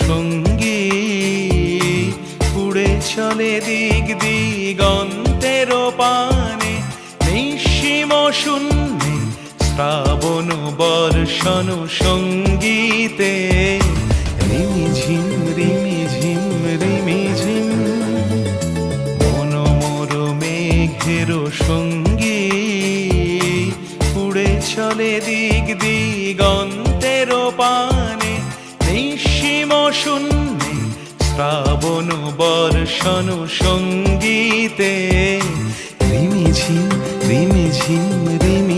সঙ্গী উড়ে চলে দিক দিগন্তের পানে, নিঃসীম শূন্যে শ্রাবণ বর্ষণ সঙ্গীতে। রিমিঝিম রিমিঝিম রিমিঝিম মন মোর মেঘের সঙ্গী উড়ে চলে দিক দিগন্তের পানে, নিঃসীম শূন্যে শ্রাবণ বর্ষণ সঙ্গীতে। রিমিঝিম রিমিঝিম রিমি